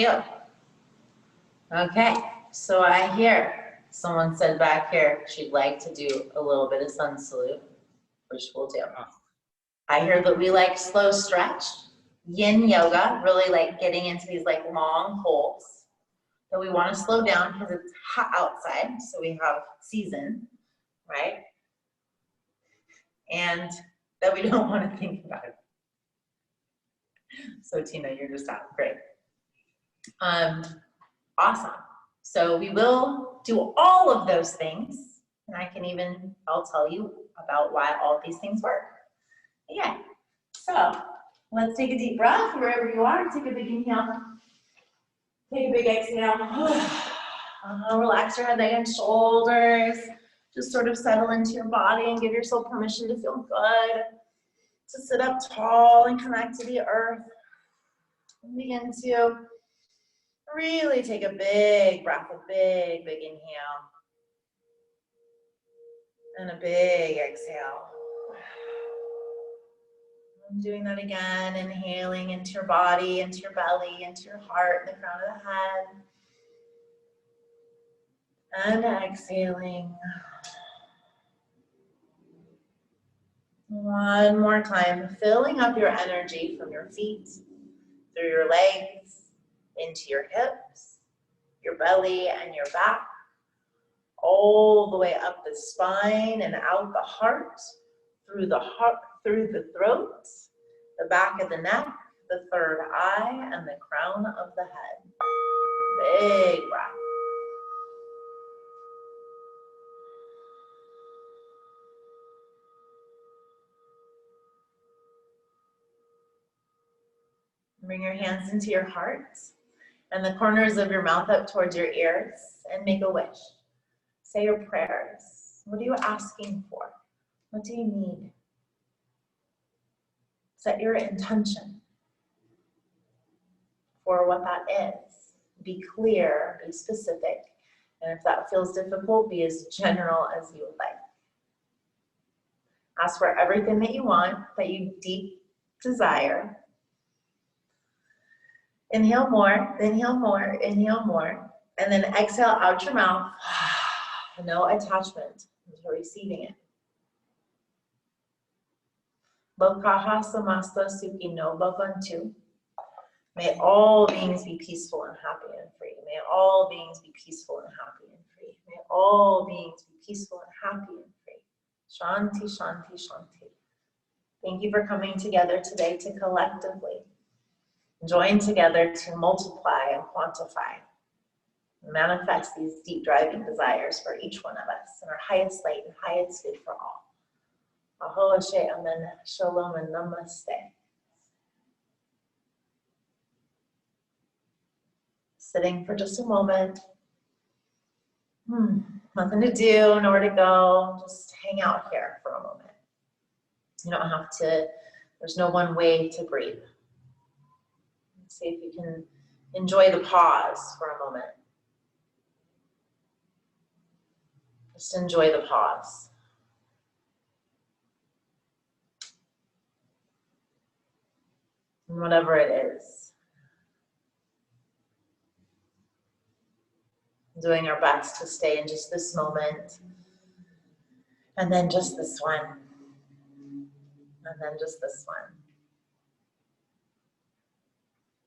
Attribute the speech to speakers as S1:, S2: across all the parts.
S1: you? Okay, so I hear someone said back here she'd like to do a little bit of sun salute, which we'll do. I hear that we like slow stretch, yin yoga, really like getting into these like long holds. That we want to slow down because it's hot outside, so we have season, right? And that we don't want to think about it. So Tina, you're just out, great. Awesome. So we will do all of those things, and I'll tell you about why all of these things work. Okay, so let's take a deep breath wherever you are. Take a big inhale. Take a big exhale. Relax your head, neck, and shoulders. Just sort of settle into your body and give yourself permission to feel good. To sit up tall and connect to the earth. And begin to really take a big breath, a big, big inhale. And a big exhale. And doing that again, inhaling into your body, into your belly, into your heart, the crown of the head. And exhaling. One more time, filling up your energy from your feet, through your legs, into your hips, your belly and your back, all the way up the spine and out the heart, through the throat, the back of the neck, the third eye, and the crown of the head. Big breath. Bring your hands into your heart and the corners of your mouth up towards your ears and make a wish. Say your prayers. What are you asking for? What do you need? Set your intention for what that is. Be clear, be specific, and if that feels difficult, be as general as you would like. Ask for everything that you want, that you deep desire. Inhale more, inhale more, inhale more, and then exhale out your mouth. No attachment until receiving it. Lokaha samasta sukino bhavantu. May all beings be peaceful and happy and free. May all beings be peaceful and happy and free. May all beings be peaceful and happy and free. Shanti, shanti, shanti. Thank you for coming together today to collectively join together to multiply and quantify, and manifest these deep driving desires for each one of us in our highest light and highest good for all. Aho ashe, amen, shalom, and namaste. Sitting for just a moment. Nothing to do, nowhere to go. Just hang out here for a moment. You don't have to, there's no one way to breathe. See if you can enjoy the pause for a moment. Just enjoy the pause. And whatever it is. Doing our best to stay in just this moment. And then just this one. And then just this one.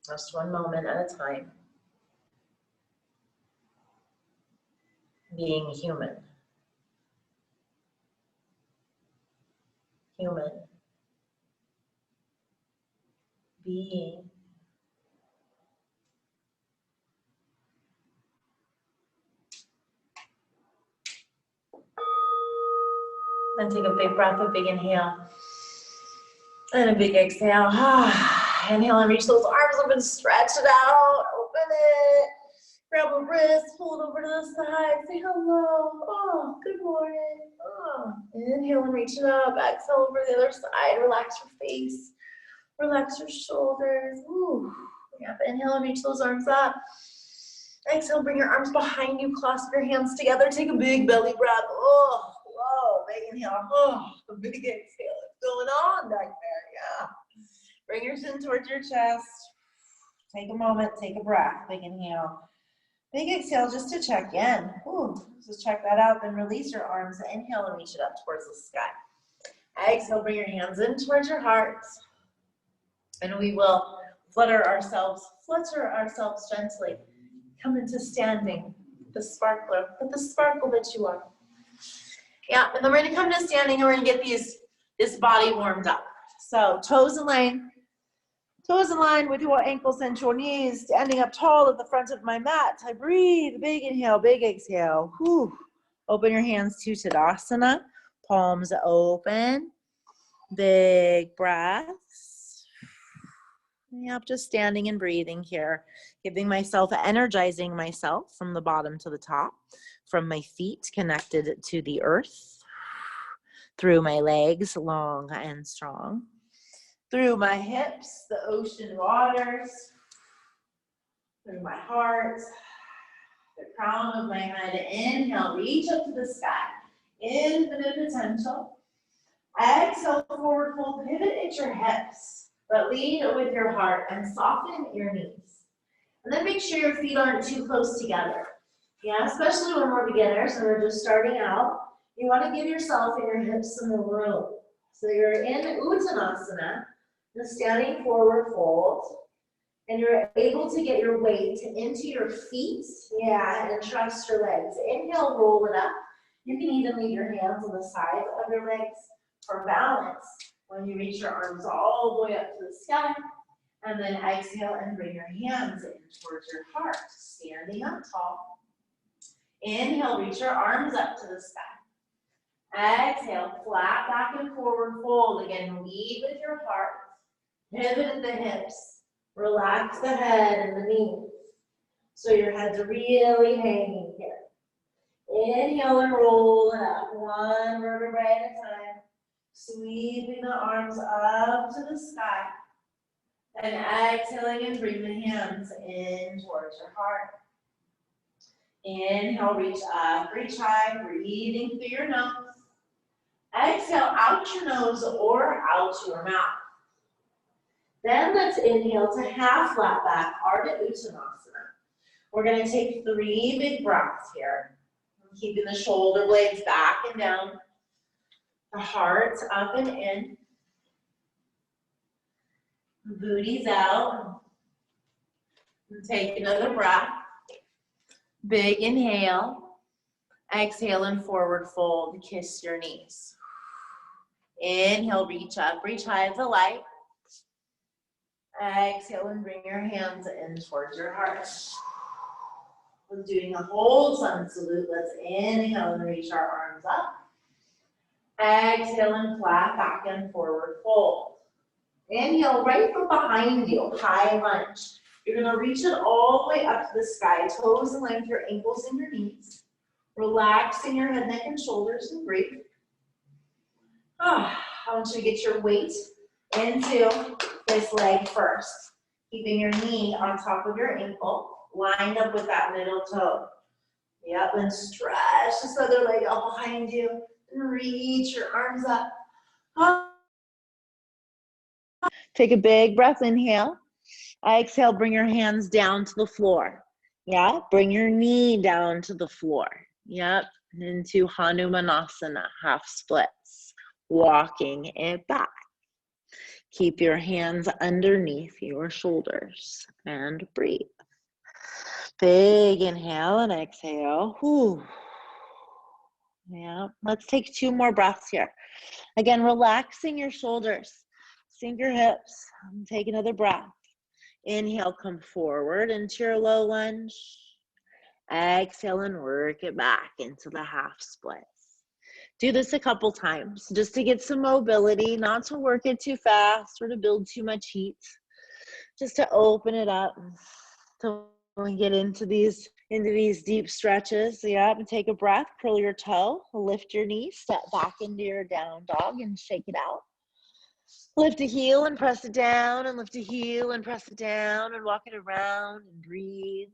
S1: Just one moment at a time. Being human. Human. Being. Then take a big breath, a big inhale. And a big exhale. Inhale and reach those arms up and stretch it out. Open it. Grab a wrist, pull it over to the side. Say hello. Oh, good morning. Oh. Inhale and reach it up. Exhale over the other side. Relax your face. Relax your shoulders. Ooh. Yep. Inhale and reach those arms up. Exhale, bring your arms behind you. Clasp your hands together. Take a big belly breath. Oh, whoa. Big inhale. Oh, a big exhale. What's going on back there? Yeah. Bring your chin towards your chest. Take a moment, take a breath, big inhale. Big exhale just to check in. Ooh, just check that out, then release your arms. Inhale and reach it up towards the sky. Exhale, bring your hands in towards your heart. And we will flutter ourselves gently. Come into standing, the sparkler, but the sparkle that you are. Yeah, and then we're gonna come to standing and we're gonna get this body warmed up. So toes in line with your ankles and your knees, standing up tall at the front of my mat. I breathe, big inhale, big exhale. Whew. Open your hands to Tadasana, palms open, big breaths. Yep, just standing and breathing here, energizing myself from the bottom to the top, from my feet connected to the earth, through my legs, long and strong, through my hips, the ocean waters, through my heart, the crown of my head. Inhale, reach up to the sky, infinite potential. Exhale, forward fold, pivot at your hips, but lead with your heart and soften your knees. And then make sure your feet aren't too close together. Yeah, especially when we're beginners and we're just starting out. You want to give yourself and your hips some room. So you're in Uttanasana, the standing forward fold, and you're able to get your weight into your feet, yeah, and trust your legs. Inhale, roll it up. You can even leave your hands on the sides of your legs for balance when you reach your arms all the way up to the sky. And then exhale and bring your hands in towards your heart, standing up tall. Inhale, reach your arms up to the sky. Exhale, flat back and forward fold. Again, lead with your heart. Pivot at the hips. Relax the head and the knees. So your head's really hanging here. Inhale and roll it up. One vertebrae at a time. Sweeping the arms up to the sky. And exhaling and bring the hands in towards your heart. Inhale, reach up, reach high, breathing through your nose. Exhale, out your nose or out your mouth. Then let's inhale to half flat back, Ardha Uttanasana. We're going to take 3 big breaths here. Keeping the shoulder blades back and down. The heart up and in. Booty's out. And take another breath. Big inhale. Exhale and forward fold. Kiss your knees. Inhale, reach up, reach high as a light. Exhale and bring your hands in towards your heart. We're doing a whole sun salute. Let's inhale and reach our arms up. Exhale and flat back and forward fold. Inhale, right foot behind you, high lunge. You're going to reach it all the way up to the sky, toes in line with your ankles and your knees. Relaxing your head, neck, and shoulders, and breathe. I want you to get your weight into this leg first. Keeping your knee on top of your ankle, lined up with that middle toe. Yep, and stretch this other leg out behind you, and reach your arms up. Take a big breath, inhale. Exhale, bring your hands down to the floor. Yeah, bring your knee down to the floor. Yep, into Hanumanasana, half splits. Walking it back. Keep your hands underneath your shoulders and breathe. Big inhale and exhale. Whew. Yeah, let's take 2 more breaths here. Again, relaxing your shoulders. Sink your hips. Take another breath. Inhale, come forward into your low lunge. Exhale and work it back into the half splits. Do this a couple times just to get some mobility, not to work it too fast or to build too much heat. Just to open it up so we get into these deep stretches. Yeah, and take a breath, curl your toe, lift your knee, step back into your down dog and shake it out. Lift a heel and press it down, and lift a heel and press it down, and walk it around, and breathe,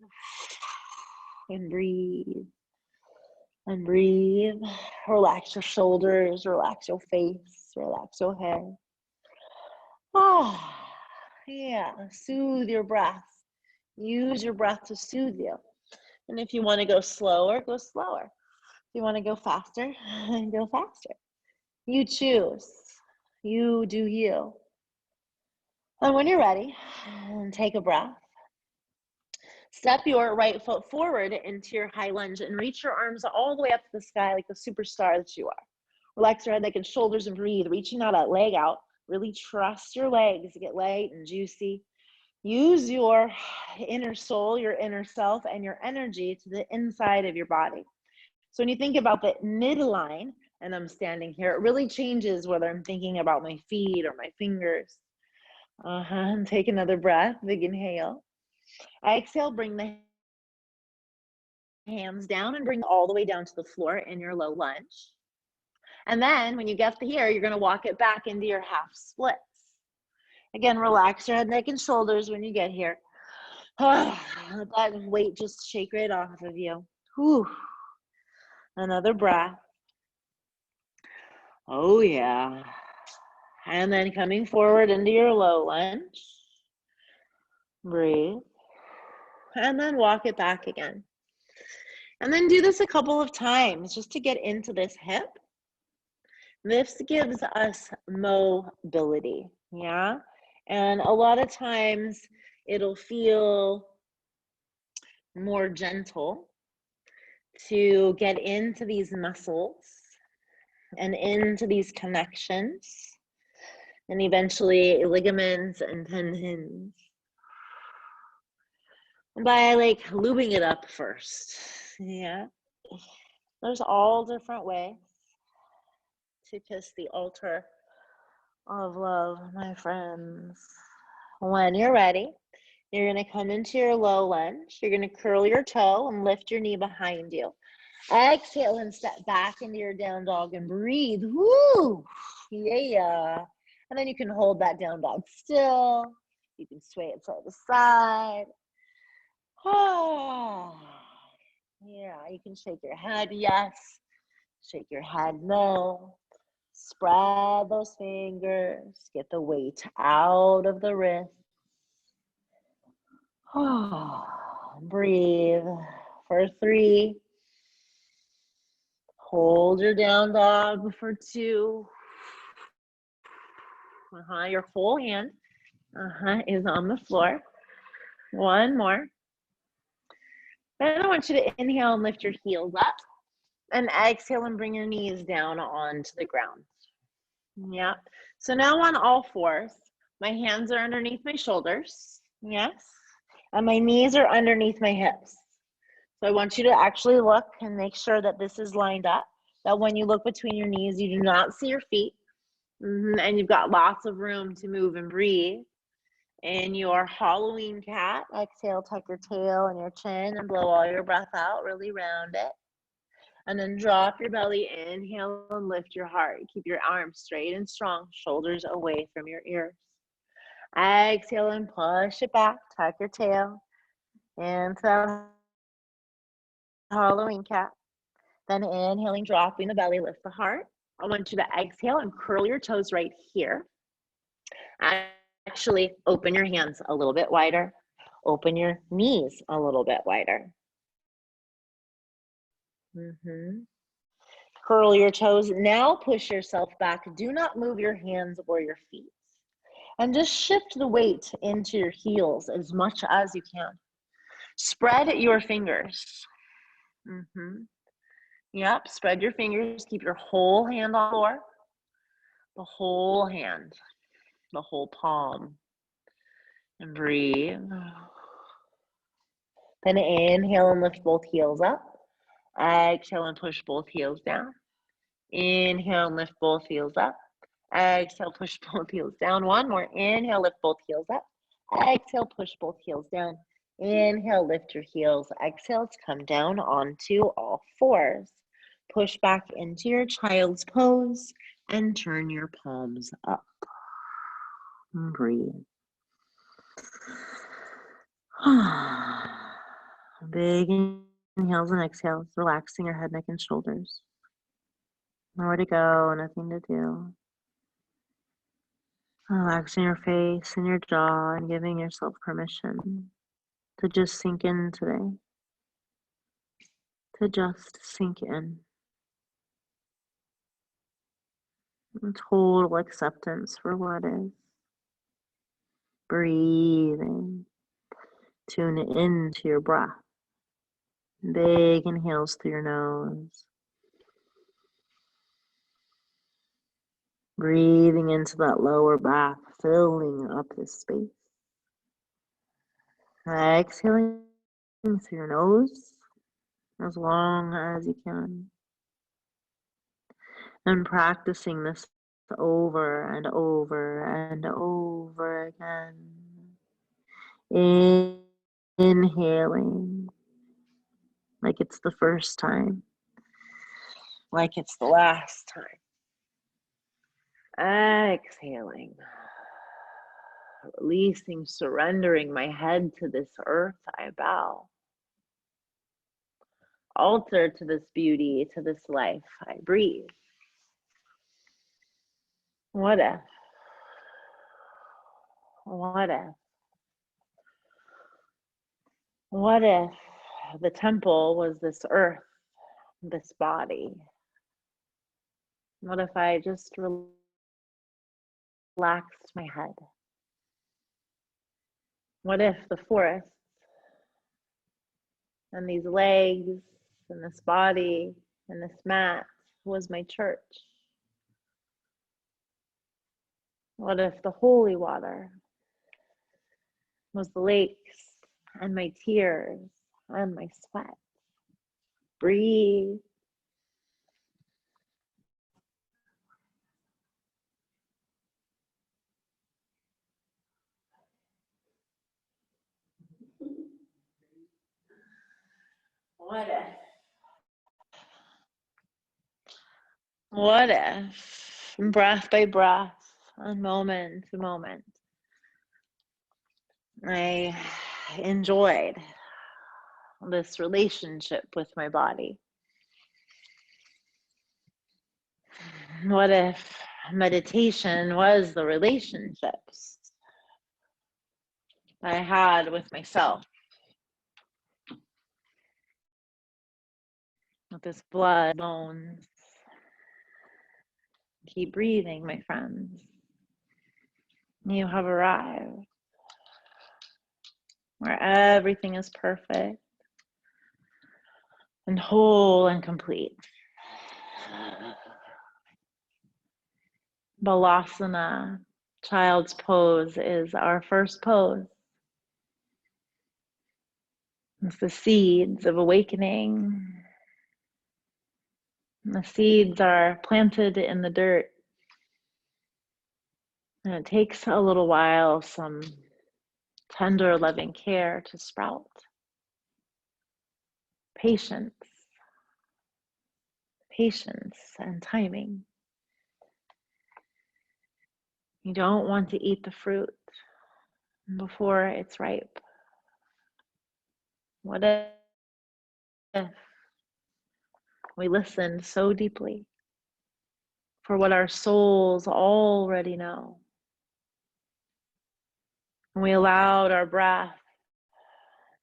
S1: and breathe, and breathe. Relax your shoulders, relax your face, relax your head. Yeah, soothe your breath.
S2: Use your breath to soothe you. And if you want to go slower, go slower. If you want to go faster, go faster. You choose. You do you. And when you're ready, take a breath. Step your right foot forward into your high lunge and reach your arms all the way up to the sky like the superstar that you are. Relax your head, neck, and shoulders and breathe. Reaching out that leg out. Really trust your legs to get light and juicy. Use your inner soul, your inner self, and your energy to the inside of your body. So when you think about the midline, and I'm standing here, it really changes whether I'm thinking about my feet or my fingers. And take another breath, big inhale. Exhale, bring the hands down and bring all the way down to the floor in your low lunge. And then when you get to here, you're going to walk it back into your half splits. Again, relax your head, neck, and shoulders when you get here. Let that weight just shake right off of you. Whew. Another breath. Oh, yeah. And then coming forward into your low lunge. Breathe. And then walk it back again. And then do this a couple of times just to get into this hip. This gives us mobility, yeah? And a lot of times it'll feel more gentle to get into these muscles and into these connections and eventually ligaments and tendons by like lubing it up first, yeah? There's all different ways to kiss the altar of love, my friends. When you're ready, you're going to come into your low lunge. You're going to curl your toe and lift your knee behind you. Exhale and step back into your down dog and breathe. Woo! Yeah. And then you can hold that down dog still. You can sway it side to side. Oh. Yeah, you can shake your head, yes. Shake your head, no. Spread those fingers. Get the weight out of the wrist. Oh, breathe for 3. Hold your down dog for 2. Your whole hand is on the floor. 1 more. Then I want you to inhale and lift your heels up. And exhale and bring your knees down onto the ground. Yeah. So now on all fours, my hands are underneath my shoulders. Yes. And my knees are underneath my hips. So I want you to actually look and make sure that this is lined up, that when you look between your knees, you do not see your feet. And you've got lots of room to move and breathe. In your Halloween cat, exhale, tuck your tail and your chin and blow all your breath out, really round it. And then drop your belly, inhale and lift your heart. Keep your arms straight and strong, shoulders away from your ears. Exhale and push it back, tuck your tail into that Halloween cat. Then inhaling, dropping the belly, lift the heart. I want you to exhale and curl your toes right here. Actually, open your hands a little bit wider. Open your knees a little bit wider. Curl your toes. Now push yourself back. Do not move your hands or your feet. And just shift the weight into your heels as much as you can. Spread your fingers. Yep, spread your fingers. Keep your whole hand on the floor. The whole hand. The whole palm. And breathe. Then inhale and lift both heels up. Exhale and push both heels down. Inhale and lift both heels up. Exhale, push both heels down. 1 more. Inhale, lift both heels up. Exhale, push both heels down. Inhale, lift your heels. Exhale to come down onto all fours. Push back into your child's pose and turn your palms up. Breathe. Big inhales and exhales, relaxing your head, neck, and shoulders. Nowhere to go, nothing to do. Relaxing your face and your jaw and giving yourself permission to just sink in today, to just sink in. Total acceptance for what is. Breathing. Tune into your breath. Big inhales through your nose. Breathing into that lower back, filling up this space. Exhaling through your nose as long as you can. And practicing this over and over and over again. Inhaling like it's the first time, like it's the last time. Exhaling, releasing, surrendering my head to this earth, I bow. Altar to this beauty, to this life, I breathe. What if? What if? What if the temple was this earth, this body? What if I just relaxed my head? What if the forest and these legs and this body and this mat was my church? What if the holy water was the lakes and my tears and my sweat? Breathe. What if? What if, breath by breath, and moment to moment, I enjoyed this relationship with my body? What if meditation was the relationships I had with myself? With this blood, bones. Keep breathing, my friends. You have arrived where everything is perfect and whole and complete. Balasana, child's pose, is our first pose. It's the seeds of awakening. The seeds are planted in the dirt. And it takes a little while, some tender, loving care to sprout. Patience. Patience and timing. You don't want to eat the fruit before it's ripe. What if we listened so deeply for what our souls already know? And we allowed our breath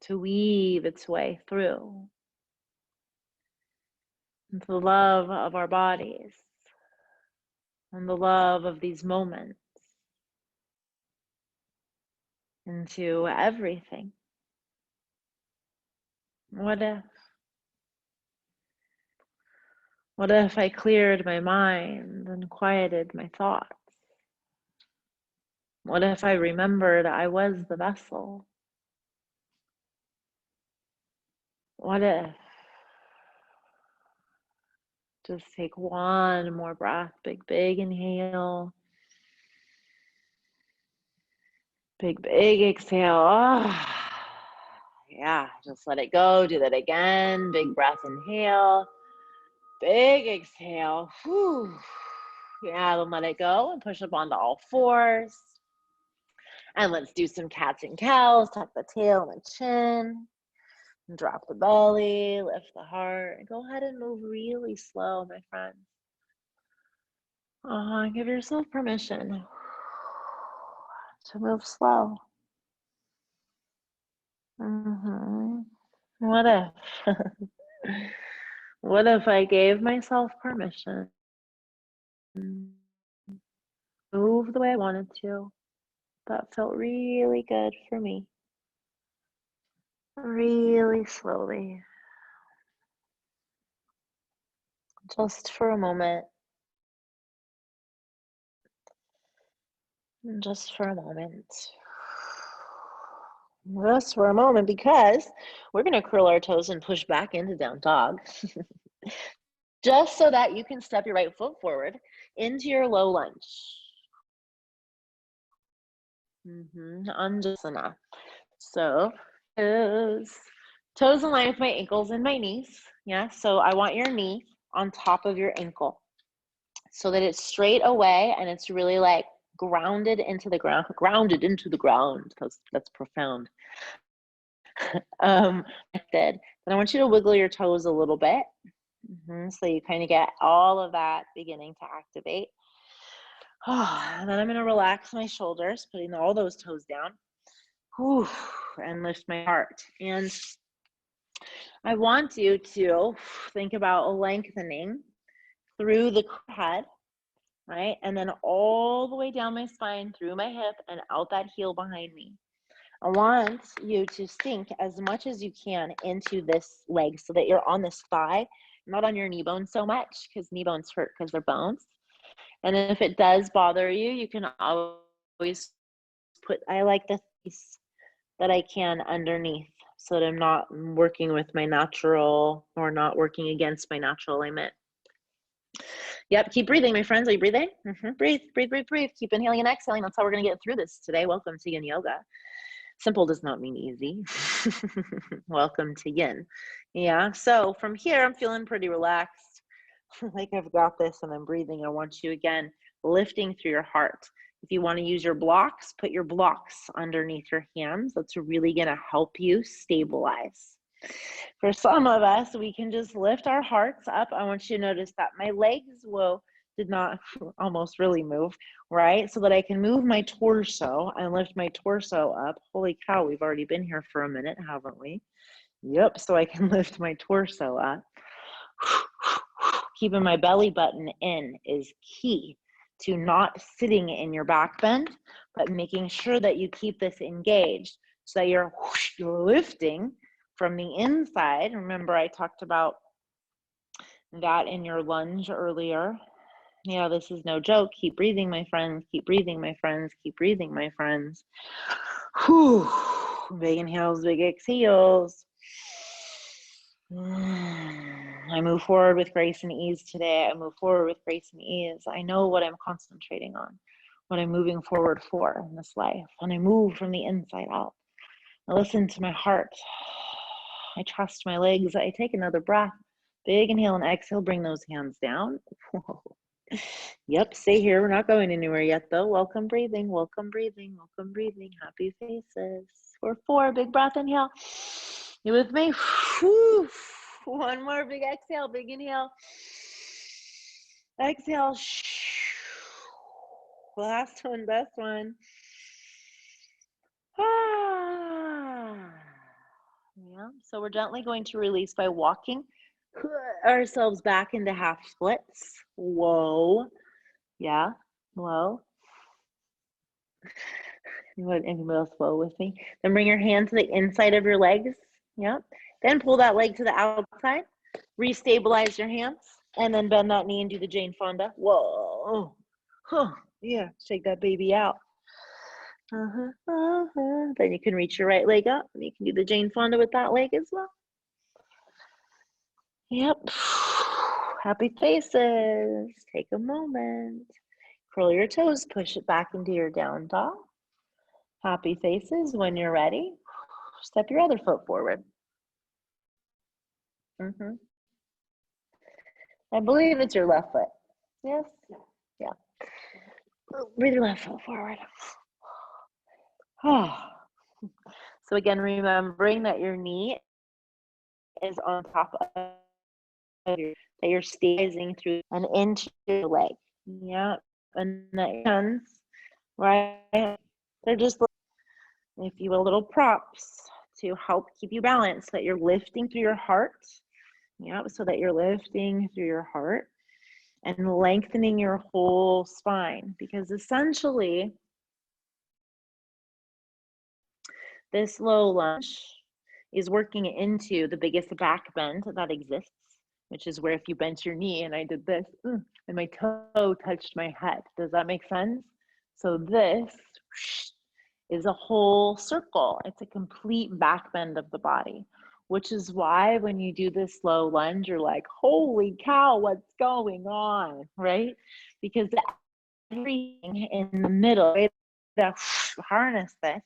S2: to weave its way through into the love of our bodies and the love of these moments, into everything. What if? What if I cleared my mind and quieted my thoughts? What if I remembered I was the vessel? What if? Just take one more breath, big inhale. Big exhale. Oh. Yeah, just let it go. Do that again. Big breath, inhale. Big exhale. Whew. Yeah, then let it go and push up onto all fours. And let's do some cats and cows. Tuck the tail and the chin. Drop the belly, lift the heart. Go ahead and move really slow, my friends. Give yourself permission to move slow. What if? What if I gave myself permission to move the way I wanted to? That felt really good for me. Really slowly. Just for a moment. Just for a moment. Just for a moment, because we're going to curl our toes and push back into down dog. Just so that you can step your right foot forward into your low lunge. Anjasana. So toes in line with my ankles and my knees. Yeah, so I want your knee on top of your ankle so that it's straight away and it's really like grounded into the ground. That's profound. Then I want you to wiggle your toes a little bit. So you kind of get all of that beginning to activate. And then I'm going to relax my shoulders, putting all those toes down. And lift my heart. And I want you to think about lengthening through the head, right? And then all the way down my spine, through my hip, and out that heel behind me. I want you to sink as much as you can into this leg so that you're on this thigh, not on your knee bones so much, because knee bones hurt because they're bones. And if it does bother you, you can always put, I like the piece that I can underneath so that I'm not working with my natural or not working against my natural alignment. Yep, keep breathing, my friends. Are you breathing? Breathe, breathe, breathe, breathe. Keep inhaling and exhaling. That's how we're going to get through this today. Welcome to Yin Yoga. Simple does not mean easy. Welcome to Yin. Yeah, so from here, I'm feeling pretty relaxed. Like I've got this and I'm breathing. I want you again, lifting through your heart. If you want to use your blocks, put your blocks underneath your hands. That's really going to help you stabilize. For some of us, we can just lift our hearts up. I want you to notice that my legs did not almost really move, right? So that I can move my torso and lift my torso up. Holy cow, we've already been here for a minute, haven't we? Yep, so I can lift my torso up. Keeping my belly button in is key to not sitting in your back bend, but making sure that you keep this engaged so that you're lifting from the inside. Remember, I talked about that in your lunge earlier. Yeah, this is no joke. Keep breathing, my friends. Keep breathing, my friends. Keep breathing, my friends. Whew. Big inhales, big exhales. I move forward with grace and ease today. I move forward with grace and ease. I know what I'm concentrating on, what I'm moving forward for in this life. And I move from the inside out. I listen to my heart. I trust my legs. I take another breath. Big inhale and exhale. Bring those hands down. Whoa. Yep, stay here. We're not going anywhere yet, though. Welcome breathing. Welcome breathing. Welcome breathing. Happy faces. For 4, big breath. Inhale. You with me? Whew. One more big exhale. Big inhale. Exhale. Last one. Best one. Yeah, so we're gently going to release by walking ourselves back into half splits. Whoa. Yeah. Whoa. Anybody else whoa with me? Then bring your hand to the inside of your legs. Yep. Then pull that leg to the outside. Restabilize your hands. And then bend that knee and do the Jane Fonda. Whoa. Huh. Yeah. Shake that baby out. Then you can reach your right leg up. And you can do the Jane Fonda with that leg as well. Yep. Happy faces. Take a moment. Curl your toes. Push it back into your down dog. Happy faces. When you're ready, step your other foot forward. I believe it's your left foot. Yes? Yeah. Breathe your left foot forward. So again, remembering that your knee is on top of that you're stabilizing through and into your leg. Yeah. And that your hands, right? They're just, if you will, little props to help keep you balanced, so that you're lifting through your heart. Yep, so that you're lifting through your heart and lengthening your whole spine, because essentially this low lunge is working into the biggest back bend that exists, which is where if you bent your knee and I did this, and my toe touched my head. Does that make sense? So this is a whole circle. It's a complete back bend of the body, which is why when you do this low lunge, you're like, holy cow, what's going on, right? Because everything in the middle, right, to harness this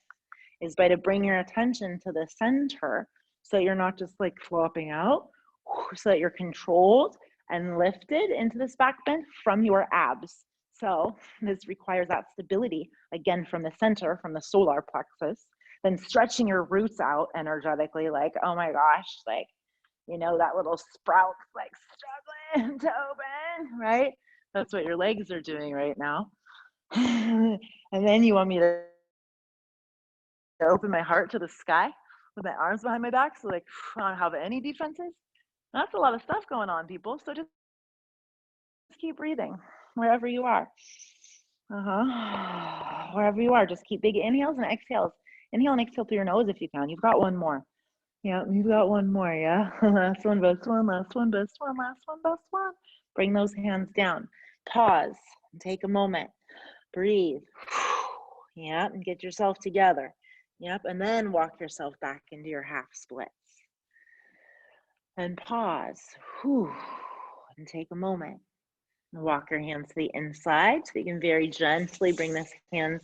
S2: is by to bring your attention to the center, so that you're not just like flopping out, so that you're controlled and lifted into this back bend from your abs. So this requires that stability, again, from the center, from the solar plexus, then stretching your roots out energetically, like, oh my gosh, like, you know, that little sprout, like struggling to open, right? That's what your legs are doing right now. And then you want me to open my heart to the sky with my arms behind my back, so like I don't have any defenses. That's a lot of stuff going on, people. So just keep breathing wherever you are. Wherever you are, just keep big inhales and exhales. Inhale and exhale through your nose if you can. You've got one more. Yeah, you've got one more. Yeah. Last one, best one, last one, best one, last one, best one. Bring those hands down. Pause. Take a moment. Breathe. Yeah, and get yourself together. Yep, and then walk yourself back into your half splits. And pause. And take a moment. And walk your hands to the inside, so you can very gently bring this hand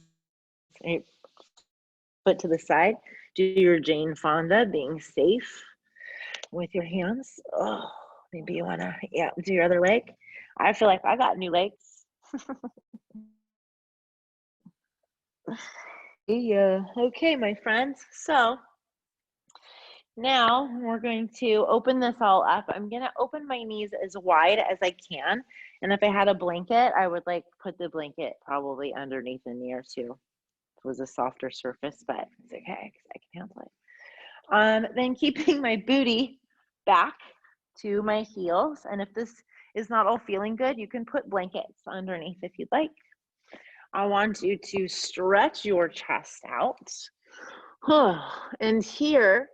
S2: foot to the side. Do your Jane Fonda, being safe with your hands. Oh, maybe you wanna, yeah, do your other leg. I feel like I got new legs. Yeah. Okay, my friends. So now we're going to open this all up. I'm going to open my knees as wide as I can. And if I had a blanket, I would like put the blanket probably underneath the knee or two. It was a softer surface, but it's okay because I can handle it. Then keeping my booty back to my heels. And if this is not all feeling good, you can put blankets underneath if you'd like. I want you to stretch your chest out. And here,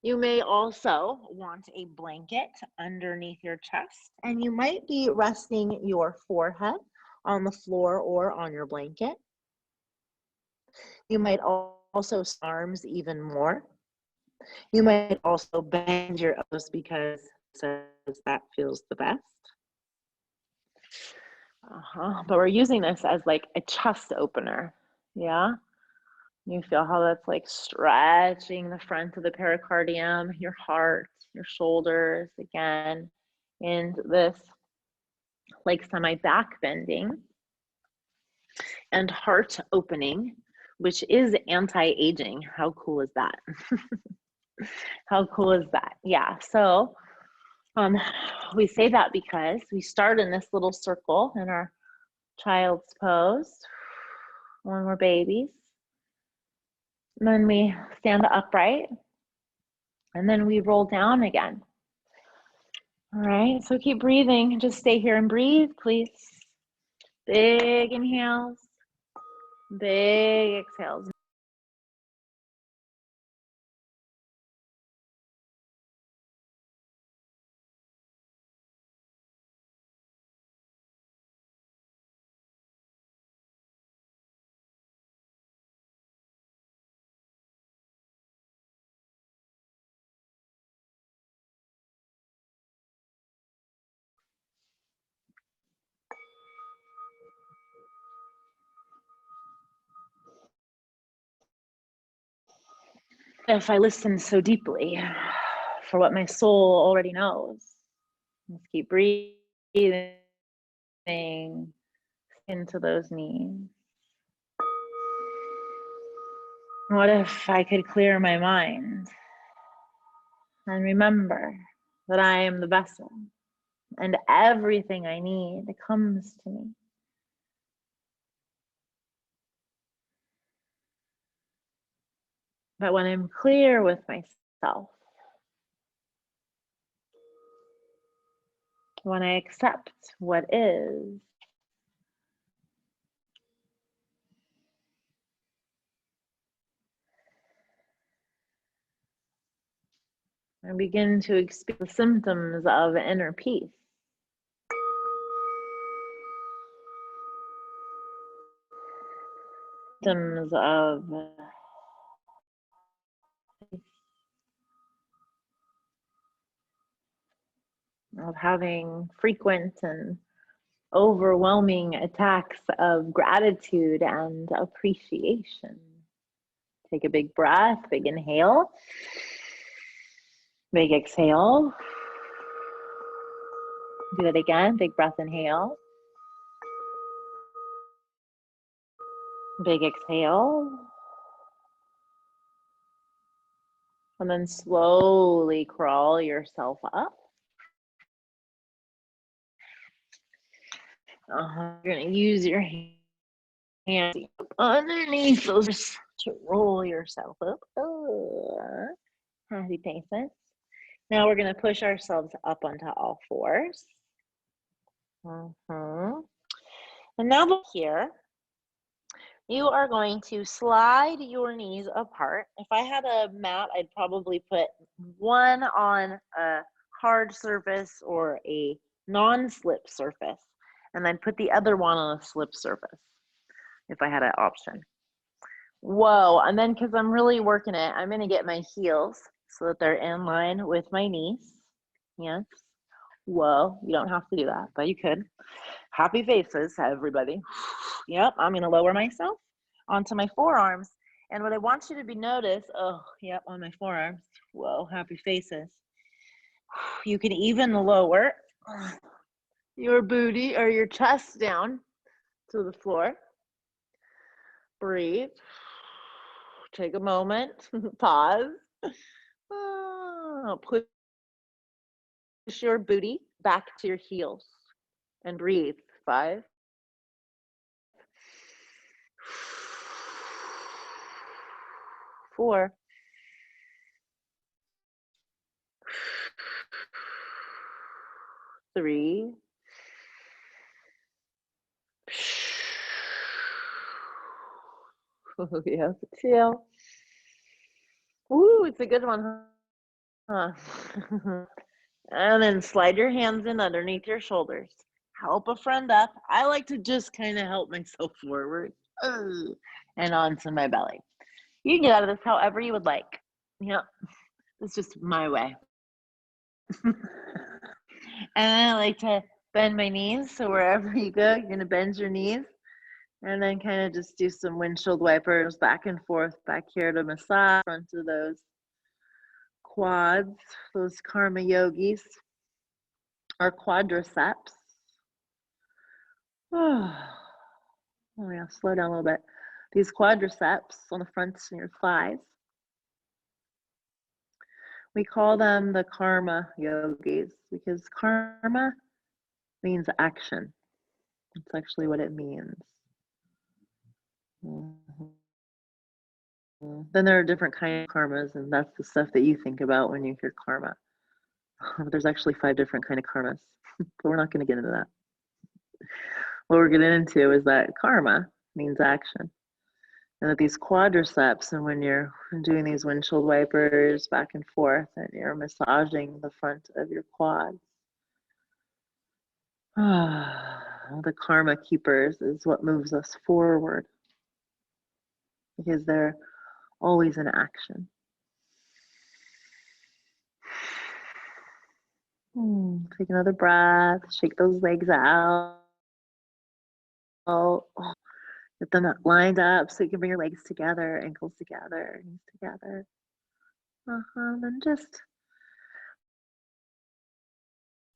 S2: you may also want a blanket underneath your chest, and you might be resting your forehead on the floor or on your blanket. You might also arms even more. You might also bend your elbows because that feels the best. But we're using this as like a chest opener. Yeah. You feel how that's like stretching the front of the pericardium, your heart, your shoulders, again, in this like semi-back bending and heart opening, which is anti-aging. How cool is that? How cool is that? Yeah, so we say that because we start in this little circle in our child's pose when we're babies. And then we stand upright, and then we roll down again. All right, so keep breathing. Just stay here and breathe, please. Big inhales, big exhales. If I listen so deeply for what my soul already knows, let's keep breathing into those knees. What if I could clear my mind and remember that I am the vessel and everything I need comes to me? But when I'm clear with myself, when I accept what is, I begin to experience the symptoms of inner peace. Symptoms of having frequent and overwhelming attacks of gratitude and appreciation. Take a big breath, big inhale, big exhale. Do it again, big breath, inhale. Big exhale. And then slowly crawl yourself up. You're going to use your hands underneath those to roll yourself up. Happy faces. Now we're going to push ourselves up onto all fours. And now look here. You are going to slide your knees apart. If I had a mat, I'd probably put one on a hard surface or a non-slip surface, and then put the other one on a slip surface if I had an option. Whoa, and then because I'm really working it, I'm going to get my heels so that they're in line with my knees. Yes. Whoa, you don't have to do that, but you could. Happy faces, everybody. Yep, I'm going to lower myself onto my forearms. And what I want you to be notice, yep, on my forearms. Whoa, happy faces. You can even lower your booty or your chest down to the floor. Breathe. Take a moment. Pause. Push your booty back to your heels and breathe. 5. 4. 3. Yes, exhale. Woo, it's a good one, huh? And then slide your hands in underneath your shoulders. Help a friend up. I like to just kind of help myself forward and onto my belly. You can get out of this however you would like. Yep, it's just my way. And I like to bend my knees. So wherever you go, you're going to bend your knees. And then kind of just do some windshield wipers back and forth back here to massage front of those quads, those karma yogis, or quadriceps. Oh yeah, slow down a little bit. These quadriceps on the front of your thighs, we call them the karma yogis because karma means action. That's actually what it means. Then there are different kinds of karmas, and that's the stuff that you think about when you hear karma. There's actually 5 different kind of karmas, but we're not going to get into that. What we're getting into is that karma means action. And that these quadriceps, and when you're doing these windshield wipers back and forth and you're massaging the front of your quads, the karma keepers is what moves us forward because they're always in action. Take another breath, shake those legs out. Get them lined up so you can bring your legs together, ankles together, knees together. Then just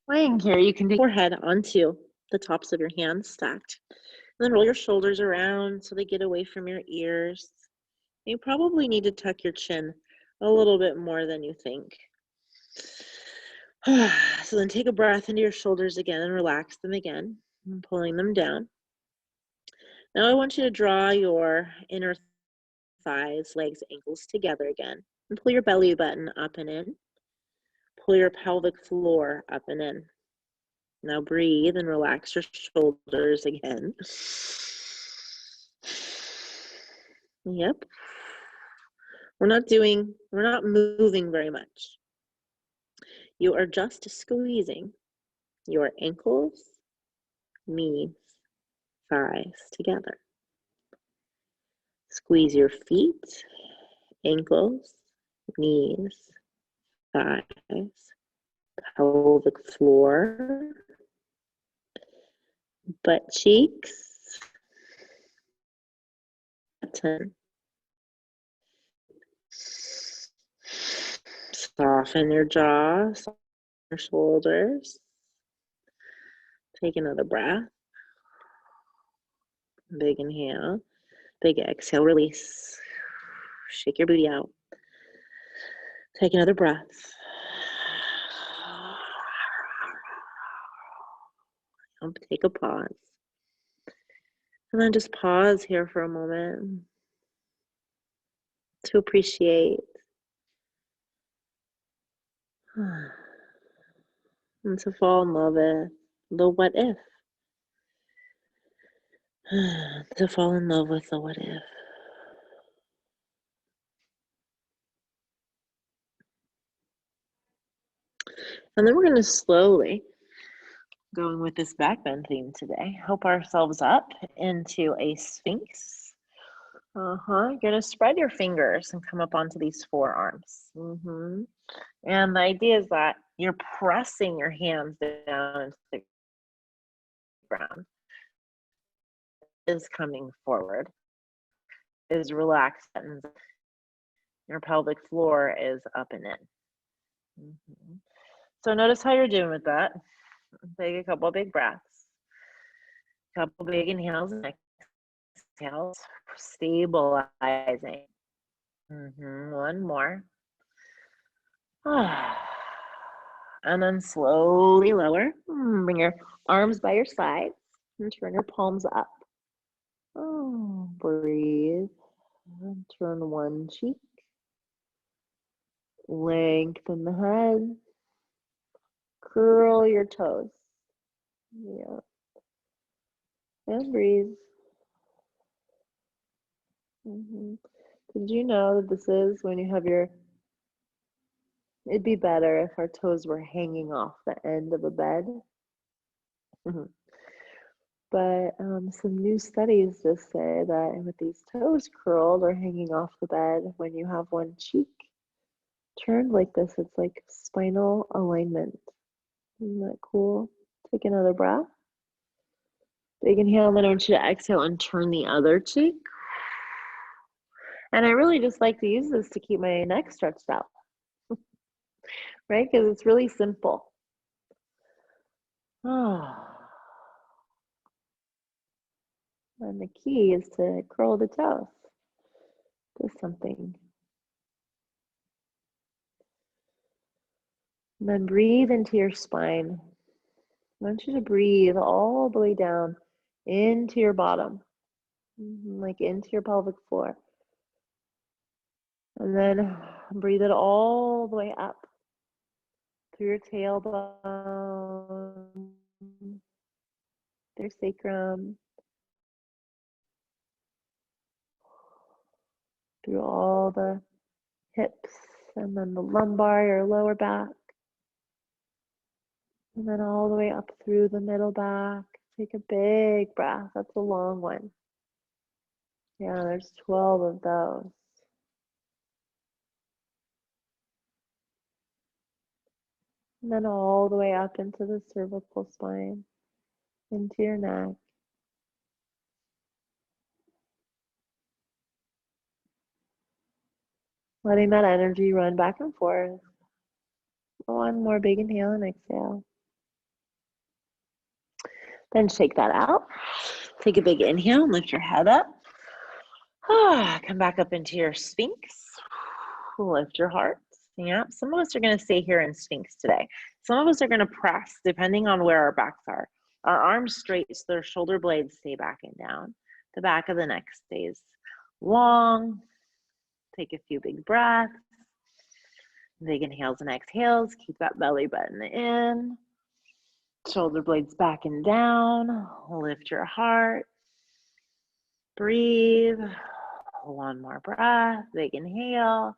S2: laying here, you can take your forehead onto the tops of your hands stacked. And then roll your shoulders around so they get away from your ears. You probably need to tuck your chin a little bit more than you think. So then take a breath into your shoulders again and relax them again, and pulling them down. Now I want you to draw your inner thighs, legs, ankles together again. And pull your belly button up and in. Pull your pelvic floor up and in. Now breathe and relax your shoulders again. Yep. We're not moving very much. You are just squeezing your ankles, knees, thighs together. Squeeze your feet, ankles, knees, thighs, pelvic floor, butt cheeks, button. Soften your jaw, soften your shoulders. Take another breath. Big inhale, big exhale, release. Shake your booty out. Take another breath. Take a pause. And then just pause here for a moment to appreciate and to fall in love with the what if. To fall in love with the what if. And then we're going to slowly, going with this back bend theme today, help ourselves up into a sphinx. You're going to spread your fingers and come up onto these forearms. And the idea is that you're pressing your hands down into the ground. Is coming forward. Is relaxed. And your pelvic floor is up and in. So notice how you're doing with that. Take a couple of big breaths. Couple big inhales and exhales. Stabilizing. One more. And then slowly lower. Bring your arms by your sides and turn your palms up. Breathe. And turn one cheek. Lengthen the head. Curl your toes. Yeah. And breathe. Did you know that this is when you have it'd be better if our toes were hanging off the end of a bed. But some new studies just say that with these toes curled or hanging off the bed, when you have one cheek turned like this, it's like spinal alignment. Isn't that cool? Take another breath. Big inhale, and then I want you to exhale and turn the other cheek. And I really just like to use this to keep my neck stretched out, right? Because it's really simple. And the key is to curl the toes. Do something. And then breathe into your spine. I want you to breathe all the way down into your bottom, like into your pelvic floor. And then breathe it all the way up through your tailbone, your sacrum, through all the hips, and then the lumbar, your lower back. And then all the way up through the middle back. Take a big breath. That's a long one. Yeah, there's 12 of those. And then all the way up into the cervical spine, into your neck. Letting that energy run back and forth. One more big inhale and exhale. Then shake that out. Take a big inhale and lift your head up. Come back up into your Sphinx. Lift your heart. Yeah, some of us are going to stay here in Sphinx today. Some of us are going to press, depending on where our backs are. Our arms straight so their shoulder blades stay back and down. The back of the neck stays long. Take a few big breaths. Big inhales and exhales. Keep that belly button in. Shoulder blades back and down. Lift your heart. Breathe. One more breath. Big inhale.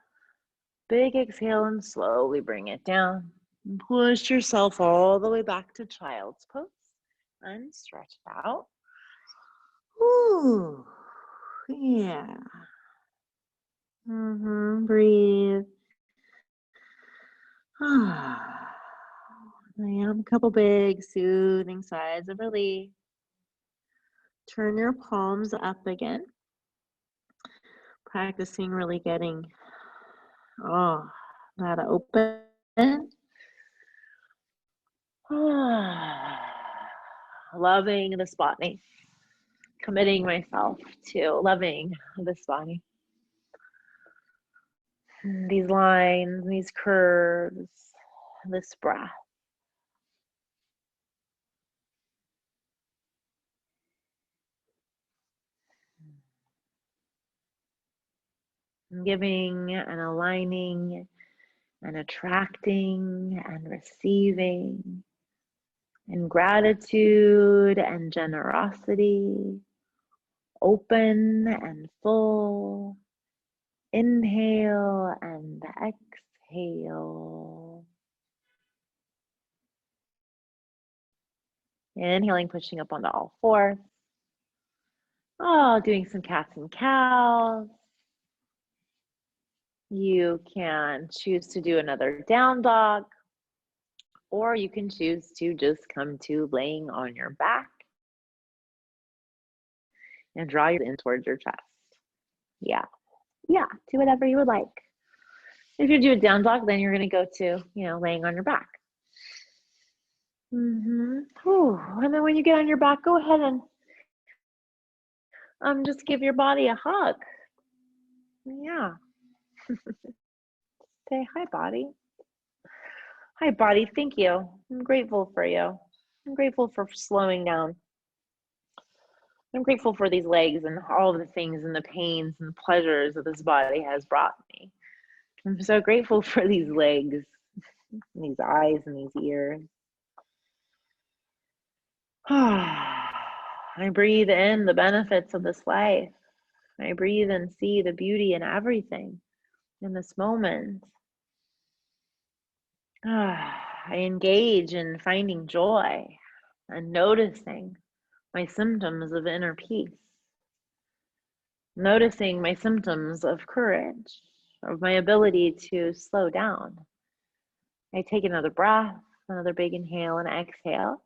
S2: Big exhale and slowly bring it down. And push yourself all the way back to child's pose. And stretch it out. Ooh, yeah. Breathe. I am a couple big soothing sighs of relief. Turn your palms up again. Practicing really getting that open. Loving this body. Committing myself to loving this body. These lines, these curves, this breath. Giving and aligning and attracting and receiving and gratitude and generosity, open and full, inhale and exhale. Inhaling, pushing up onto all fours. Doing some cats and cows. You can choose to do another down dog, or you can choose to just come to laying on your back and draw your in towards your chest. Yeah, do whatever you would like. If you do a down dog, then you're going to go to, laying on your back. And then when you get on your back, go ahead and just give your body a hug. Yeah. Say, hi, body. Hi, body. Thank you. I'm grateful for you. I'm grateful for slowing down. I'm grateful for these legs and all the things and the pains and the pleasures that this body has brought me. I'm so grateful for these legs, and these eyes and these ears. I breathe in the benefits of this life. I breathe and see the beauty in everything in this moment. I engage in finding joy and noticing my symptoms of inner peace. Noticing my symptoms of courage, of my ability to slow down. I take another breath, another big inhale and exhale.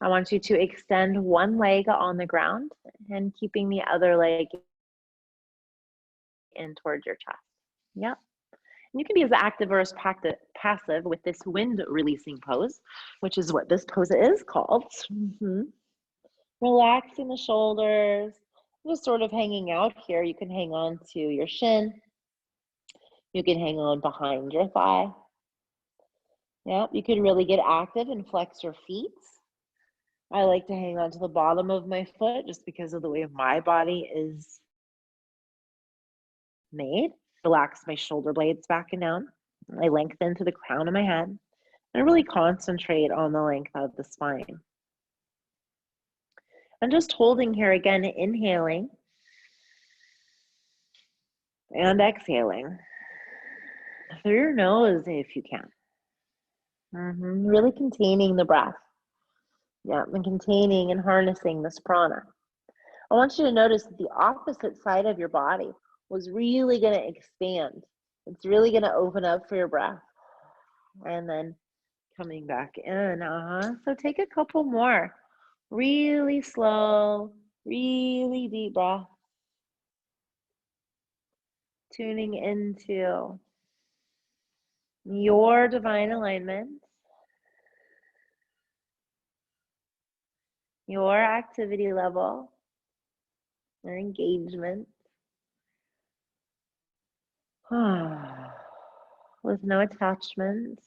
S2: I want you to extend one leg on the ground and keeping the other leg in towards your chest. Yep. And you can be as active or as passive with this wind releasing pose, which is what this pose is called. Relaxing the shoulders, just sort of hanging out here. You can hang on to your shin. You can hang on behind your thigh. Yep, you could really get active and flex your feet. I like to hang on to the bottom of my foot just because of the way my body is made. Relax my shoulder blades back and down. I lengthen to the crown of my head. I really concentrate on the length of the spine. I'm just holding here again, inhaling and exhaling through your nose if you can. Really containing the breath. Yeah, and containing and harnessing this prana. I want you to notice that the opposite side of your body was really going to expand. It's really going to open up for your breath. And then coming back in. So take a couple more. Really slow, really deep breath. Tuning into your divine alignment, your activity level, your engagement. With no attachments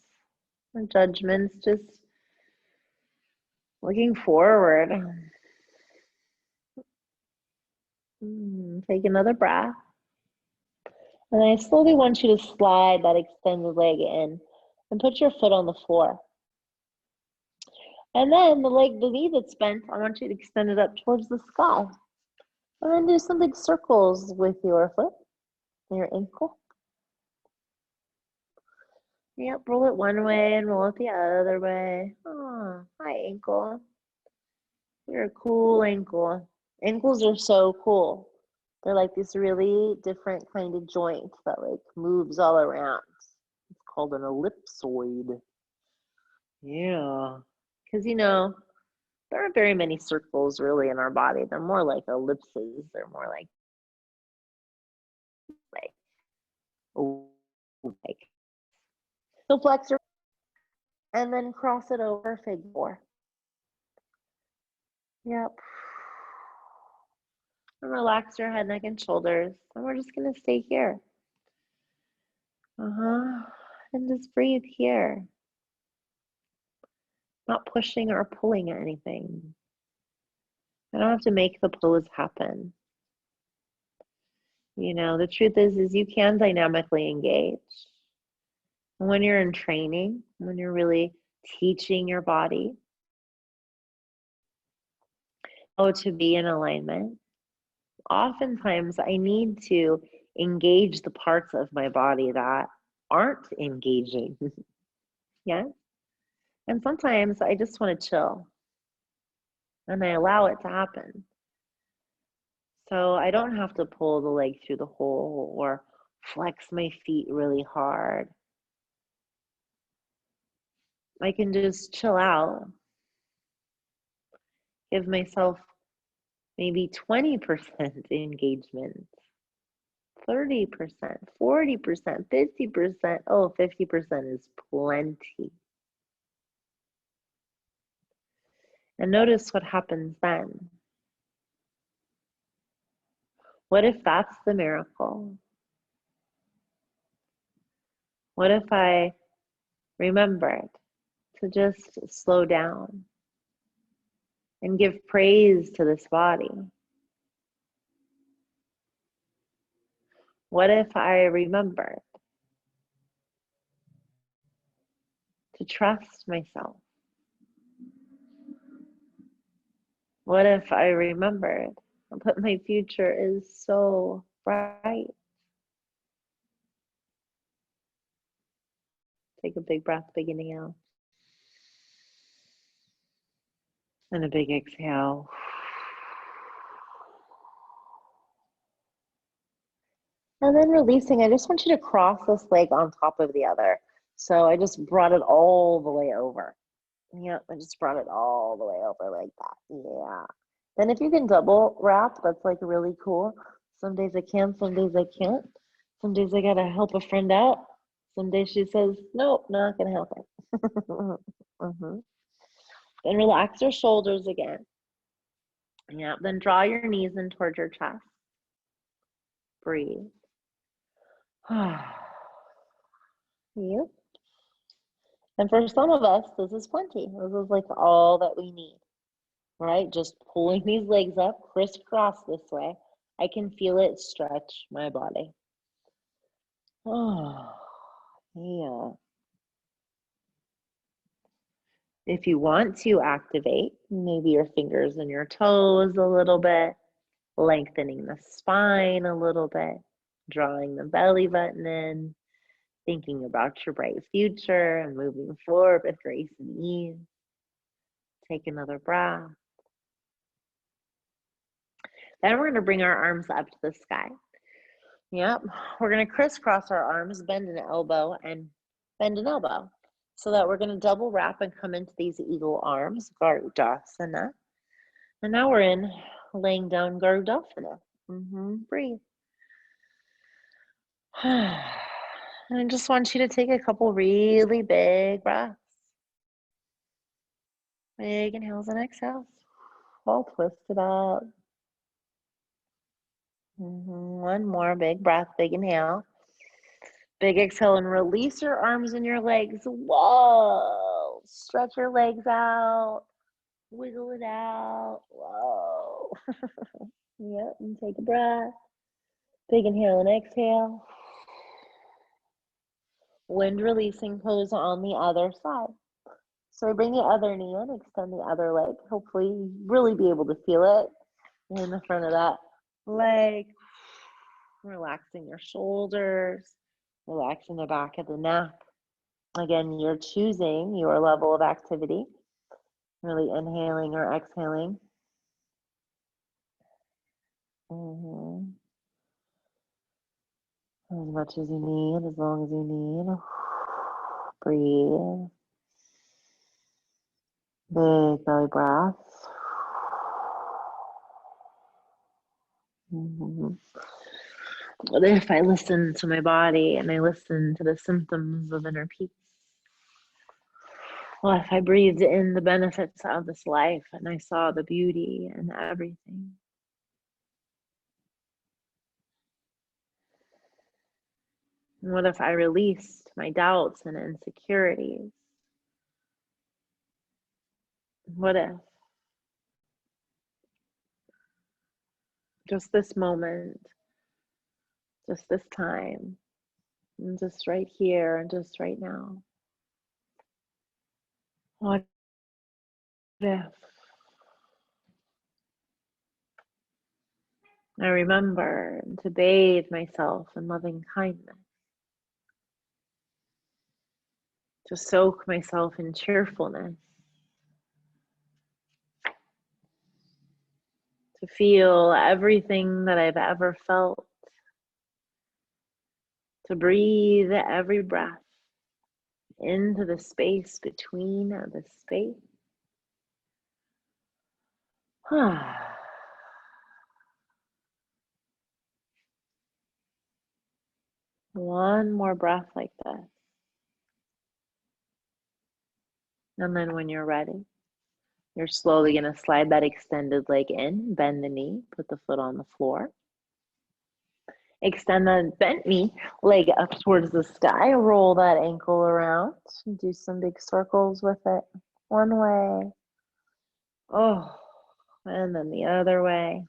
S2: or judgments, just looking forward. Take another breath. And I slowly want you to slide that extended leg in and put your foot on the floor. And then the knee that's bent, I want you to extend it up towards the sky. And then do some big circles with your foot, your ankle. Yep, roll it one way and roll it the other way. Oh, hi, ankle. You're a cool ankle. Ankles are so cool. They're like this really different kind of joint that like moves all around. It's called an ellipsoid. Yeah. Because, there aren't very many circles really in our body. They're more like ellipses. They're more like, oh, like. So flex your, and then cross it over, figure four. Yep. And relax your head, neck, and shoulders. And we're just going to stay here. And just breathe here. Not pushing or pulling at anything. I don't have to make the pose happen. The truth is you can dynamically engage. And when you're in training, when you're really teaching your body how to be in alignment, oftentimes I need to engage the parts of my body that aren't engaging. Yeah. And sometimes I just want to chill and I allow it to happen. So I don't have to pull the leg through the hole or flex my feet really hard. I can just chill out, give myself maybe 20% engagement, 30%, 40%, 50%. Oh, 50% is plenty. And notice what happens then. What if that's the miracle? What if I remembered to just slow down and give praise to this body? What if I remembered to trust myself? What if I remembered that my future is so bright? Take a big breath, big inhale. And a big exhale. And then releasing, I just want you to cross this leg on top of the other. So I just brought it all the way over. Yep, I just brought it all the way over like that. Yeah. Then if you can double wrap, that's like really cool. Some days I can, some days I can't. Some days I gotta help a friend out. Some days she says, nope, not gonna help her. Then relax your shoulders again. Yeah, then draw your knees in towards your chest. Breathe. Yep. And for some of us, this is plenty. This is like all that we need, right? Just pulling these legs up, crisscross this way. I can feel it stretch my body. Oh, yeah. If you want to activate, maybe your fingers and your toes a little bit, lengthening the spine a little bit, drawing the belly button in, thinking about your bright future and moving forward with grace and ease. Take another breath. Then we're going to bring our arms up to the sky. Yep. We're going to crisscross our arms, bend an elbow and bend an elbow. So that we're going to double wrap and come into these eagle arms, Garudasana. And now we're in laying down Garudasana. Breathe. And I just want you to take a couple really big breaths. Big inhales and exhales. All twisted up. One more big breath, big inhale. Big exhale and release your arms and your legs. Whoa. Stretch your legs out. Wiggle it out. Whoa. Yep, and take a breath. Big inhale and exhale. Wind releasing pose on the other side. So I bring the other knee in, extend the other leg. Hopefully you really be able to feel it in the front of that leg. Relaxing your shoulders, relaxing the back of the neck. Again, you're choosing your level of activity. Really inhaling or exhaling. As much as you need, as long as you need. Breathe. Big belly breaths. What if I listen to my body and I listen to the symptoms of inner peace? What if I breathed in the benefits of this life and I saw the beauty in everything? What if I released my doubts and insecurities? What if just this moment, just this time, and just right here and just right now? What if I remember to bathe myself in loving kindness, to soak myself in cheerfulness, to feel everything that I've ever felt, to breathe every breath into the space between the space. One more breath like this. And then when you're ready, you're slowly going to slide that extended leg in, bend the knee, put the foot on the floor. Extend the bent knee, leg up towards the sky, roll that ankle around, do some big circles with it. One way. Oh, and then the other way.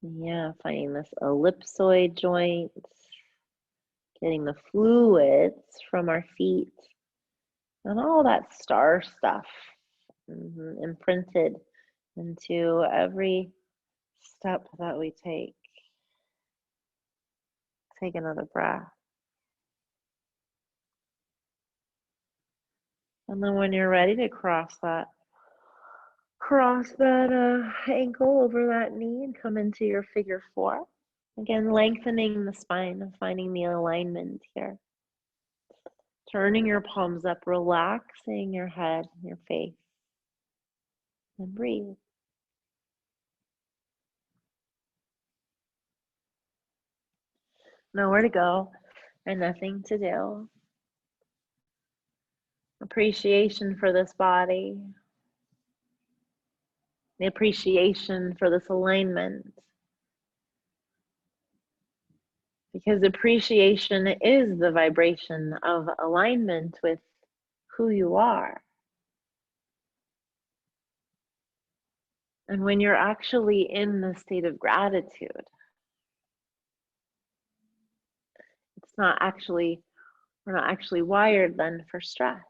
S2: Yeah, finding this ellipsoid joint, getting the fluids from our feet and all that star stuff imprinted into every step that we take. Take another breath. And then when you're ready to cross that ankle over that knee and come into your figure four. Again, lengthening the spine and finding the alignment here. Turning your palms up, relaxing your head, your face, and breathe. Nowhere to go and nothing to do. Appreciation for this body. The appreciation for this alignment. Because appreciation is the vibration of alignment with who you are. And when you're actually in the state of gratitude, we're not actually wired then for stress.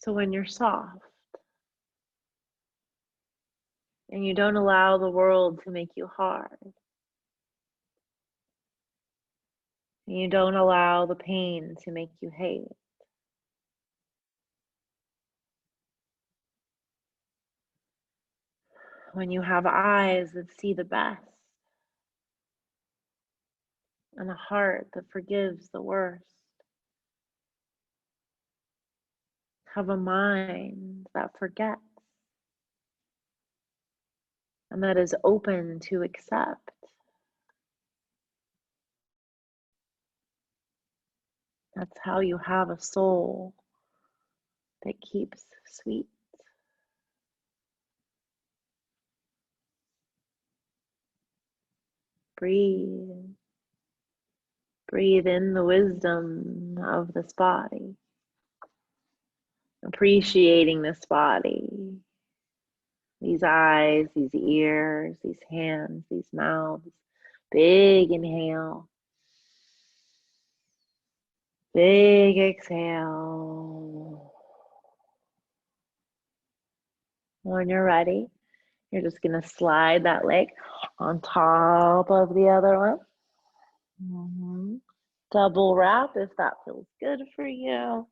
S2: So when you're soft and you don't allow the world to make you hard, and you don't allow the pain to make you hate, when you have eyes that see the best, and a heart that forgives the worst, have a mind that forgets, and that is open to accept, that's how you have a soul that keeps sweet. Breathe. Breathe in the wisdom of this body. Appreciating this body. these eyes, these ears, these hands, these mouths. Big inhale. Big exhale. When you're ready, you're just going to slide that leg on top of the other one. Double wrap if that feels good for you.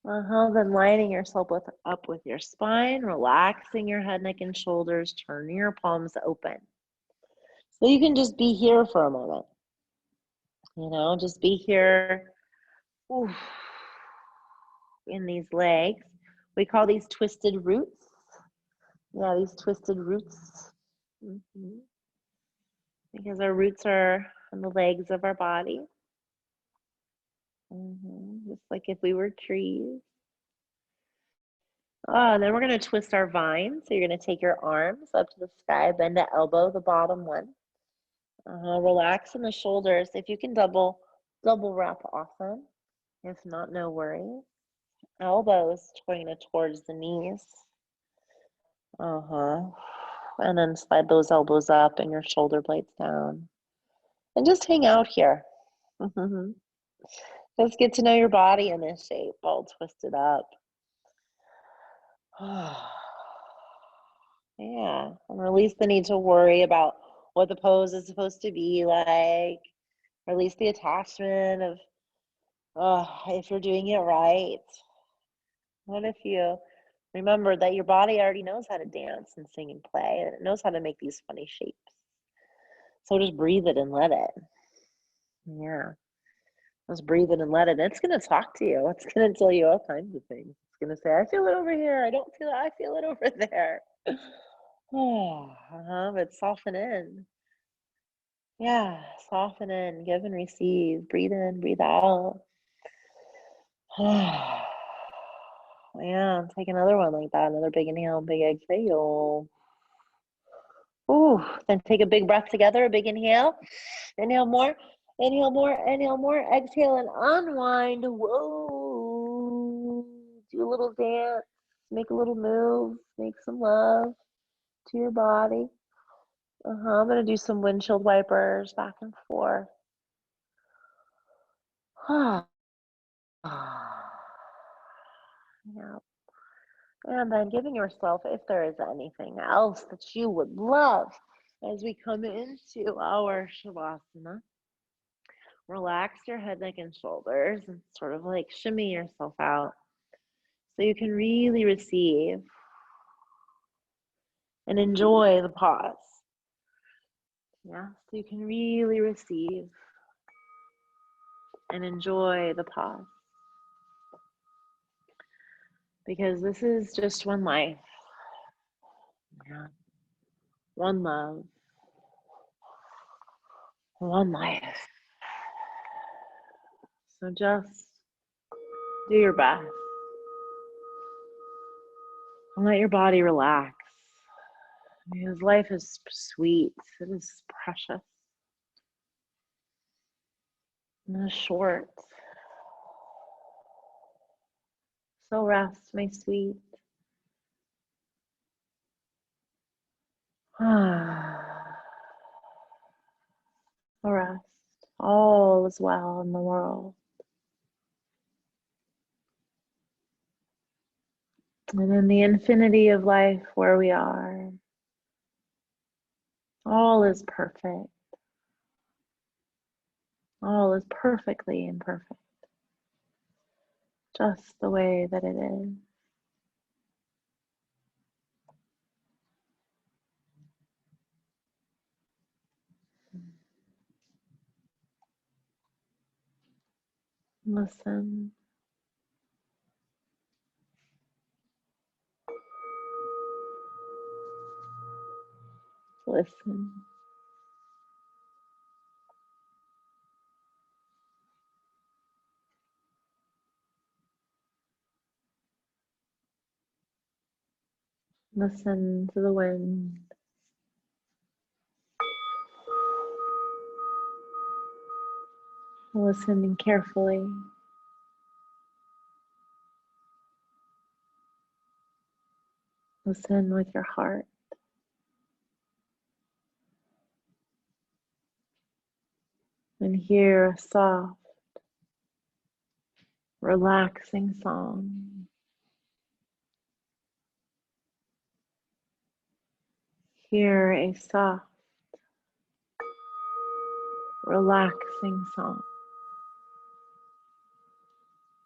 S2: Then lining yourself up with your spine, relaxing your head, neck, and shoulders, turning your palms open. So you can just be here for a moment. Just be here in these legs. We call these twisted roots. Yeah, these twisted roots. Because our roots are on the legs of our body. Just like if we were trees. And then we're going to twist our vine. So you're going to take your arms up to the sky, bend the elbow, the bottom one. Relax in the shoulders. If you can double wrap, awesome. If not, no worries. Elbows pointing towards the knees. And then slide those elbows up and your shoulder blades down. And just hang out here. Just get to know your body in this shape, all twisted up. Yeah, and release the need to worry about what the pose is supposed to be like. Release the attachment of, if you're doing it right. What if you remember that your body already knows how to dance and sing and play, and it knows how to make these funny shapes. So just breathe it and let it. Yeah. Just breathe it and let it. It's going to talk to you. It's going to tell you all kinds of things. It's going to say, I feel it over here. I don't feel it. I feel it over there. But soften in. Yeah, soften in, give and receive. Breathe in, breathe out. Yeah, take another one like that. Another big inhale, big exhale. Then take a big breath together. A big inhale. Inhale more. Inhale more. Inhale more. Exhale and unwind. Whoa. Do a little dance. Make a little move. Make some love to your body. I'm going to do some windshield wipers back and forth. Yeah. And then giving yourself, if there is anything else that you would love as we come into our Shavasana, relax your head, neck, and shoulders and sort of like shimmy yourself out so you can really receive and enjoy the pause. Yeah, so you can really receive and enjoy the pause. Because this is just one life. Yeah. One love. One life. So just do your best. And let your body relax. Because life is sweet. It is precious. And it's short. So rest, my sweet. Rest. All is well in the world. And in the infinity of life where we are, all is perfect. All is perfectly imperfect. Just the way that it is. Listen. Listen. Listen to the wind. Listen carefully. Listen with your heart. And hear a soft, relaxing song. Hear a soft, relaxing song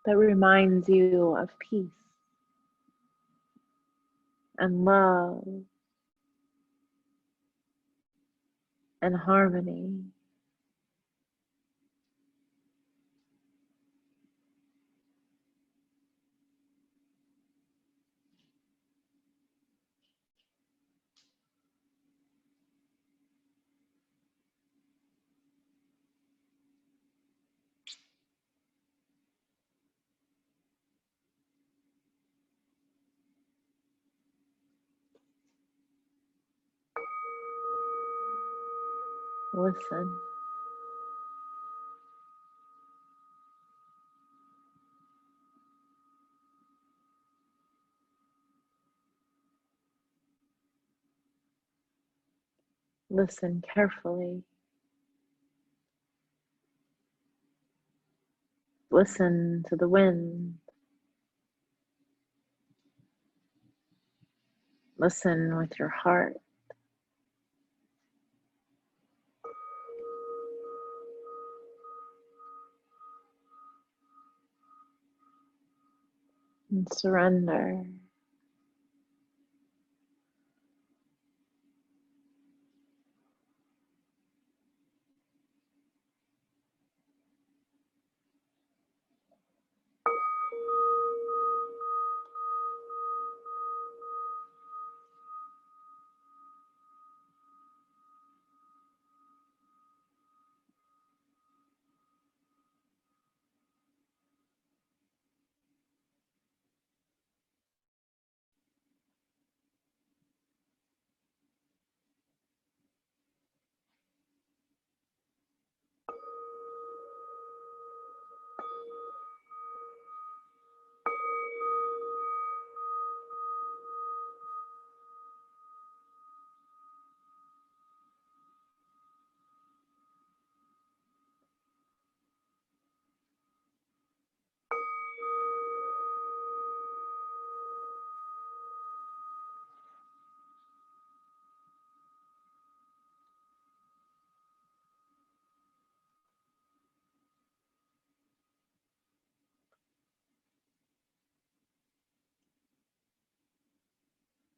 S2: that reminds you of peace and love and harmony. Listen. Listen carefully. Listen to the wind. Listen with your heart. And surrender.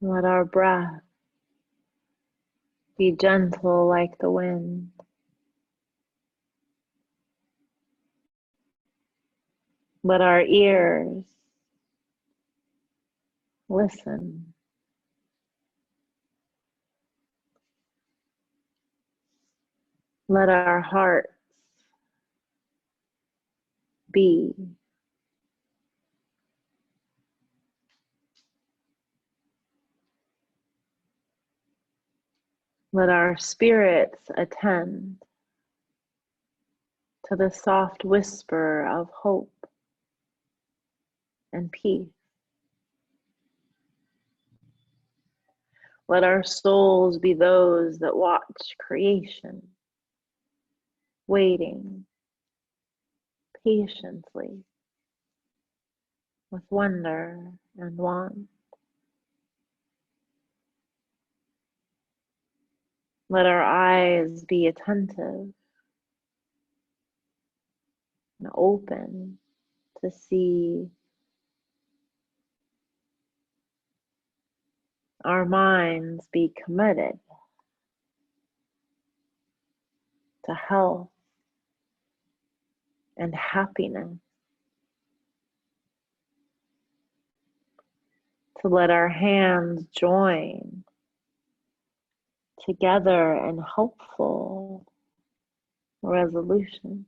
S2: Let our breath be gentle like the wind. Let our ears listen. Let our hearts be. Let our spirits attend to the soft whisper of hope and peace. Let our souls be those that watch creation, waiting patiently with wonder and warmth. Let our eyes be attentive and open to see. Our minds be committed to health and happiness. To let our hands join together in helpful resolution.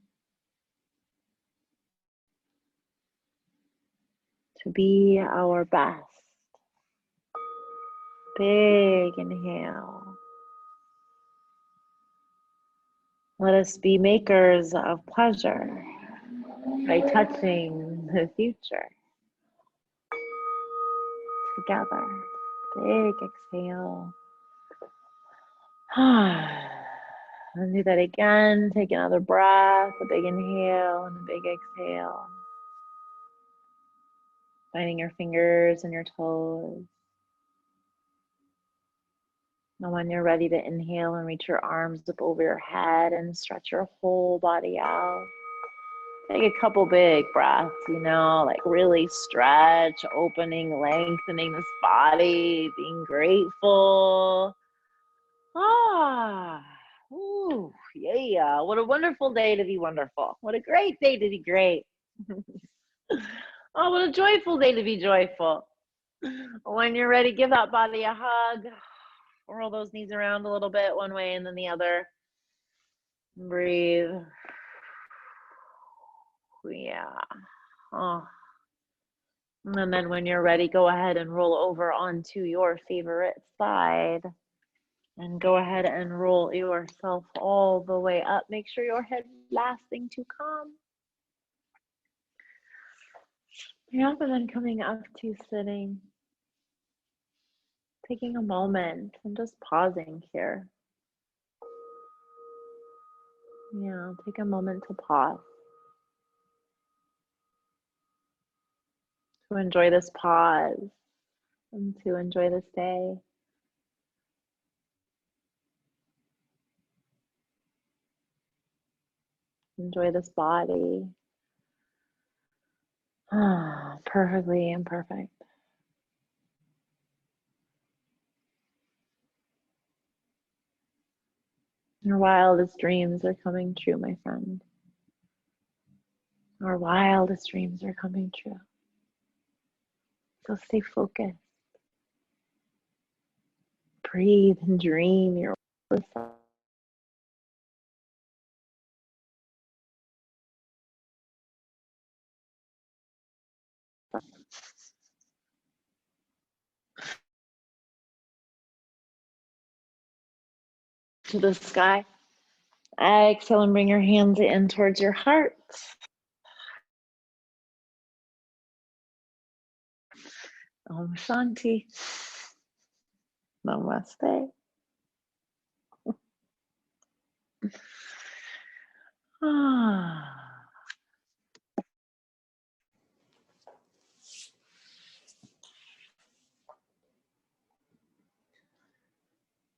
S2: To be our best. Big inhale. Let us be makers of pleasure by touching the future together. Big exhale. And do that again. Take another breath, a big inhale and a big exhale. Finding your fingers and your toes. And when you're ready to inhale and reach your arms up over your head and stretch your whole body out. Take a couple big breaths, like really stretch, opening, lengthening this body, being grateful. Ooh, yeah. What a wonderful day to be wonderful. What a great day to be great. Oh, what a joyful day to be joyful. When you're ready, give that body a hug. Roll those knees around a little bit, one way and then the other. Breathe. Yeah. Oh. And then when you're ready, go ahead and roll over onto your favorite side. And go ahead and roll yourself all the way up. Make sure your head lasting to calm. Yeah, and then coming up to sitting. Taking a moment and just pausing here. Yeah, take a moment to pause. To enjoy this pause and to enjoy this day. Enjoy this body. Perfectly imperfect. Your wildest dreams are coming true, my friend. Our wildest dreams are coming true. So stay focused. Breathe and dream your wildest self. To the sky. Exhale and bring your hands in towards your heart. Om Shanti. Namaste.